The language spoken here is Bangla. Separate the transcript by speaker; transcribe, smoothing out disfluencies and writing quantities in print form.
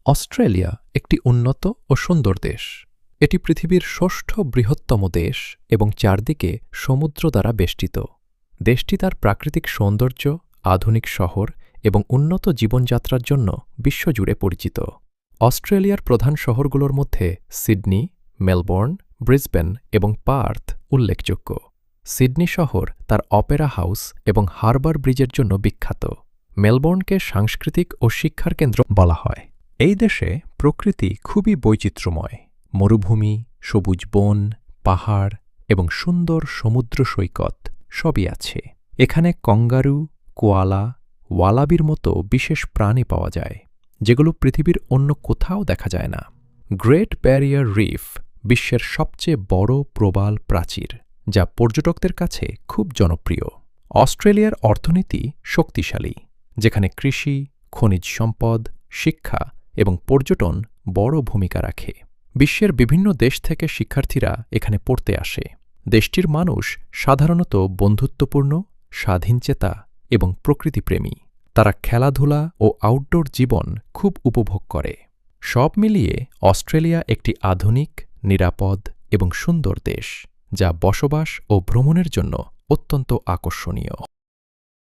Speaker 1: অস্ট্রেলিয়া একটি উন্নত ও সুন্দর দেশ। এটি পৃথিবীর ষষ্ঠ বৃহত্তম দেশ এবং চারদিকে সমুদ্র দ্বারা বেষ্টিত। দেশটি তার প্রাকৃতিক সৌন্দর্য, আধুনিক শহর এবং উন্নত জীবনযাত্রার জন্য বিশ্বজুড়ে পরিচিত। অস্ট্রেলিয়ার প্রধান শহরগুলোর মধ্যে সিডনি, মেলবোর্ন, ব্রিসবেন এবং পার্থ উল্লেখযোগ্য। সিডনি শহর তার অপেরা হাউস এবং হারবার ব্রিজের জন্য বিখ্যাত। মেলবোর্নকে সাংস্কৃতিক ও শিক্ষার কেন্দ্র বলা হয়। এই দেশে প্রকৃতি খুবই বৈচিত্র্যময়। মরুভূমি, সবুজ বন, পাহাড় এবং সুন্দর সমুদ্র সৈকত সবই আছে। এখানে কঙ্গারু, কোয়ালা, ওয়ালাবির মতো বিশেষ প্রাণী পাওয়া যায়, যেগুলো পৃথিবীর অন্য কোথাও দেখা যায় না। গ্রেট ব্যারিয়ার রিফ বিশ্বের সবচেয়ে বড় প্রবাল প্রাচীর, যা পর্যটকদের কাছে খুব জনপ্রিয়। অস্ট্রেলিয়ার অর্থনীতি শক্তিশালী, যেখানে কৃষি, খনিজ সম্পদ, শিক্ষা এবং পর্যটন বড় ভূমিকা রাখে। বিশ্বের বিভিন্ন দেশ থেকে শিক্ষার্থীরা এখানে পড়তে আসে। দেশটির মানুষ সাধারণত বন্ধুত্বপূর্ণ, স্বাধীনচেতা এবং প্রকৃতিপ্রেমী। তারা খেলাধুলা ও আউটডোর জীবন খুব উপভোগ করে। সব মিলিয়ে অস্ট্রেলিয়া একটি আধুনিক, নিরাপদ এবং সুন্দর দেশ, যা বসবাস ও ভ্রমণের জন্য অত্যন্ত আকর্ষণীয়।